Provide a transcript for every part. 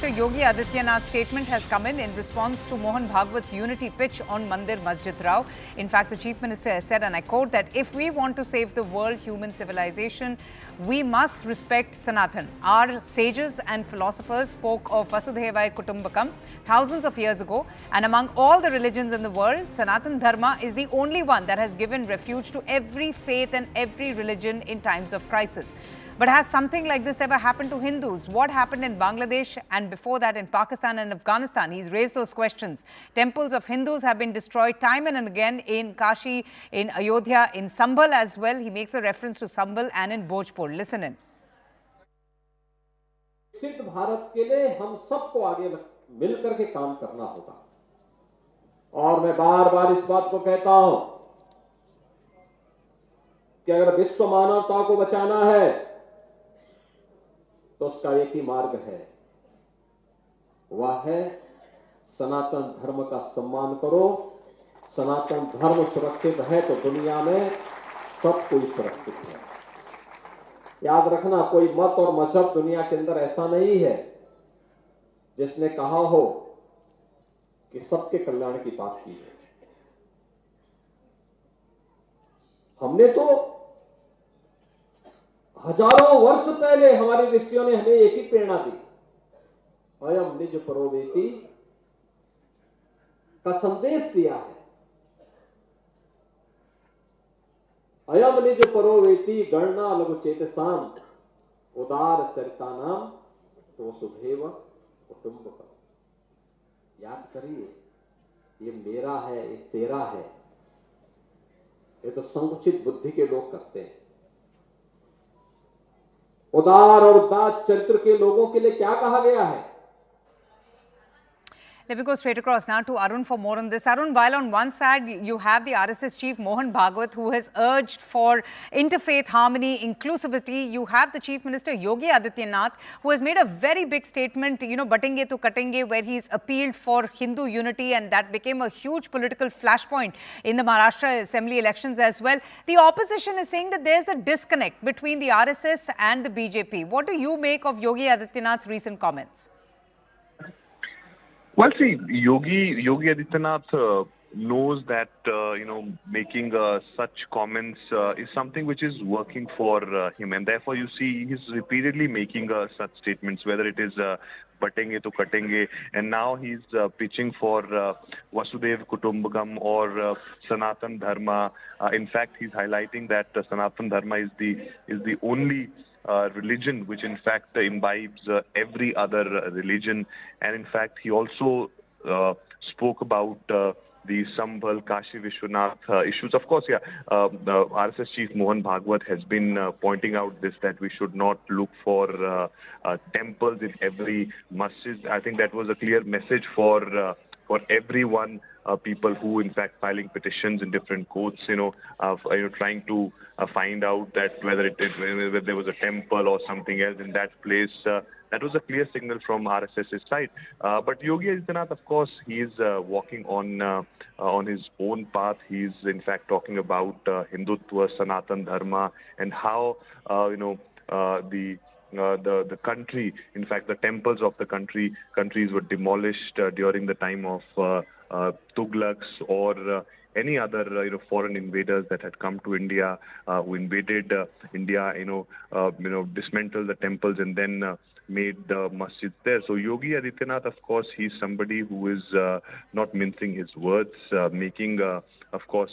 Minister Yogi Adityanath's statement has come in response to Mohan Bhagwat's unity pitch on Mandir Masjid Rao. In fact, the Chief Minister has said, and I quote, that if we want to save the world, human civilization, we must respect Sanatan. Our sages and philosophers spoke of Vasudhaiva Kutumbakam thousands of years ago, and among all the religions in the world, Sanatan Dharma is the only one that has given refuge to every faith and every religion in times of crisis. But has something like this ever happened to Hindus? What happened in Bangladesh and before that in Pakistan and Afghanistan? He's raised those questions. Temples of Hindus have been destroyed time and again in Kashi, in Ayodhya, in Sambhal as well. He makes a reference to Sambhal and in Bhojpur. Listen in. विकसित भारत के लिए हम सबको आगे मिलकर के काम करना होगा और मैं बार-बार इस बात को कहता हूं कि अगर विश्व मानवता को बचाना है तो उसका एक ही मार्ग है, वह है सनातन धर्म का सम्मान करो। सनातन धर्म सुरक्षित है तो दुनिया में सब कोई सुरक्षित है। याद रखना, कोई मत और मजहब दुनिया के अंदर ऐसा नहीं है जिसने कहा हो कि सबके कल्याण की बात की है। हमने तो हजारों वर्ष पहले हमारे ऋषियों ने हमें एक ही प्रेरणा दी, अयम निज परोवेति का संदेश दिया है। अयम निज परोवेति गणना लघु चेतसाम उदार चरितानाम तो वसुधैव कुटुंबकम। याद करिए, ये मेरा है, ये तेरा है, ये तो संकुचित बुद्धि के लोग करते हैं। उदार और उदात चरित्र के लोगों के लिए क्या कहा गया है? Let me go straight across now to Arun for more on this. Arun, while on one side you have the RSS chief Mohan Bhagwat, who has urged for interfaith harmony, inclusivity, you have the Chief Minister Yogi Adityanath, who has made a very big statement, you know, batenge to katenge, where he's appealed for Hindu unity, and that became a huge political flashpoint in the Maharashtra Assembly elections as well. The opposition is saying that there's a disconnect between the RSS and the BJP. What do you make of Yogi Adityanath's recent comments? Well, see, Yogi Adityanath knows that, making such comments is something which is working for him. And therefore, you see, he's repeatedly making such statements, whether it is batenge to katenge, and now he's pitching for Vasudhaiva Kutumbakam or Sanatan Dharma. In fact, he's highlighting that Sanatan Dharma is the only religion which in fact imbibes every other religion. And in fact he also spoke about the Sambhal, Kashi Vishwanath issues. Of course, the RSS chief Mohan Bhagwat has been pointing out this, that we should not look for temples in every masjid. I think that was a clear message for everyone, people who in fact filing petitions in different courts, trying to find out that whether there was a temple or something else in that place. That was a clear signal from RSS's side. But Yogi Adityanath, of course, he is walking on his own path. He is in fact talking about Hindutva, Sanatan Dharma, and how the country, in fact, the temples of the countries were demolished during the time of Tughlaqs or any other foreign invaders that had come to India, who invaded India, dismantled the temples and then made the masjids there. So Yogi Adityanath, of course, he's somebody who is not mincing his words, making, of course,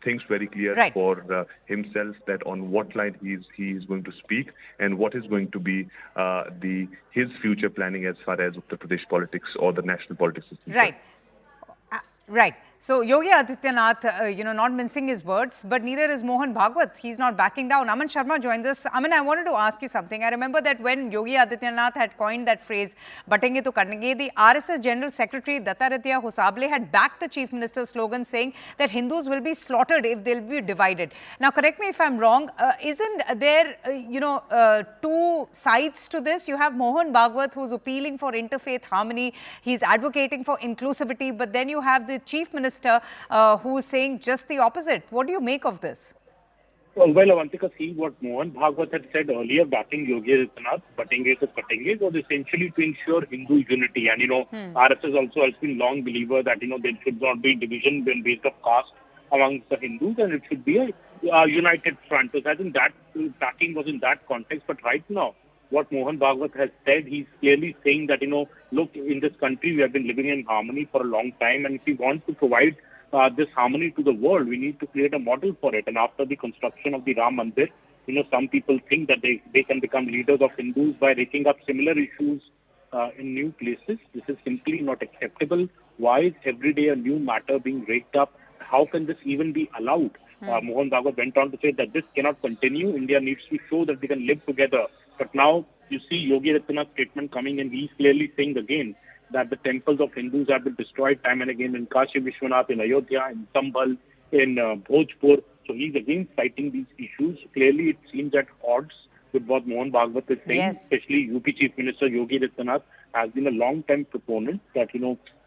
things very clear for himself, that on what line he is going to speak and what is going to be his future planning as far as Uttar Pradesh politics or the national politics is concerned. Right. So Yogi Adityanath, not mincing his words, but neither is Mohan Bhagwat. He's not backing down. Aman Sharma joins us. Aman, I wanted to ask you something. I remember that when Yogi Adityanath had coined that phrase, batenge to katenge, the RSS General Secretary Dattaratya Hosable had backed the Chief Minister's slogan saying that Hindus will be slaughtered if they'll be divided. Now, correct me if I'm wrong. Isn't there, two sides to this? You have Mohan Bhagwat, who's appealing for interfaith harmony. He's advocating for inclusivity. But then you have the Chief Minister who's saying just the opposite. What do you make of this? Well, Avantika, see what Mohan Bhagwat had said earlier, backing Yogi Adityanath, Batenge to Patenge, was essentially to ensure Hindu unity. And, RSS also has been long believer that, there should not be division based of caste amongst the Hindus, and it should be a united front. So I think that backing was in that context. But right now, what Mohan Bhagwat has said, he's clearly saying that, look, in this country, we have been living in harmony for a long time. And if we want to provide this harmony to the world, we need to create a model for it. And after the construction of the Ram Mandir, some people think that they can become leaders of Hindus by raking up similar issues in new places. This is simply not acceptable. Why is every day a new matter being raked up? How can this even be allowed? Mohan Bhagwat went on to say that this cannot continue. India needs to show that we can live together. But now you see Yogi Adityanath's statement coming, and he's clearly saying again that the temples of Hindus have been destroyed time and again in Kashi Vishwanath, in Ayodhya, in Sambhal, in Bhojpur. So he's again citing these issues. Clearly, it seems at odds with what Mohan Bhagwat is saying, especially UP Chief Minister Yogi Adityanath has been a long-time proponent that,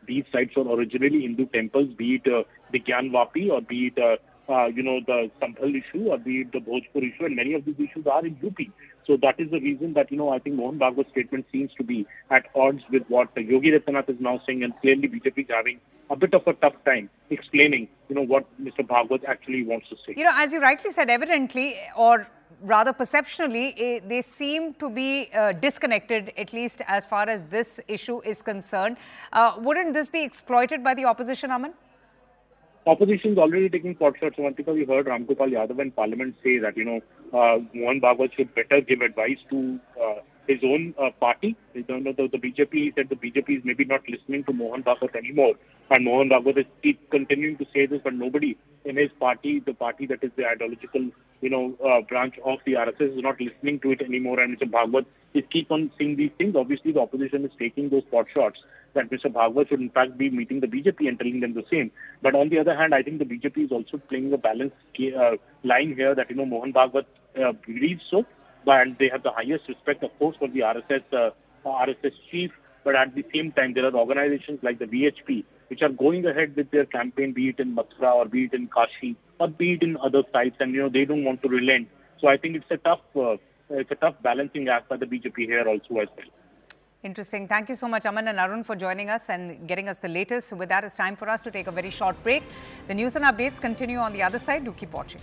these sites were originally Hindu temples, be it the Gyan Vapi or be it, the Sambhal issue or be it the Bhojpur issue, and many of these issues are in UP. So that is the reason that, I think Mohan Bhagwat's statement seems to be at odds with what Yogi Adityanath is now saying, and clearly BJP is having a bit of a tough time explaining, what Mr. Bhagwat actually wants to say. As you rightly said, evidently, or rather perceptionally, they seem to be disconnected, at least as far as this issue is concerned. Wouldn't this be exploited by the opposition, Aman? Opposition is already taking pot shots. Avantika, we heard Ram Gopal Yadav in Parliament say that, Mohan Bhagwat should better give advice to his own party. The BJP, he said the BJP is maybe not listening to Mohan Bhagwat anymore. And Mohan Bhagwat is keep continuing to say this, but nobody in his party, the party that is the ideological, branch of the RSS, is not listening to it anymore. And Mr. Bhagwat is keep on saying these things. Obviously, the opposition is taking those pot shots that Mr. Bhagwat should in fact be meeting the BJP and telling them the same. But on the other hand, I think the BJP is also playing a balanced line here that, Mohan Bhagwat believes so. And they have the highest respect, of course, for the RSS chief. But at the same time, there are organizations like the VHP, which are going ahead with their campaign, be it in Mathura or be it in Kashi or be it in other sites, and they don't want to relent. So I think it's a tough balancing act by the BJP here also as well. Interesting. Thank you so much, Aman and Arun, for joining us and getting us the latest. With that, it's time for us to take a very short break. The news and updates continue on the other side. Do keep watching.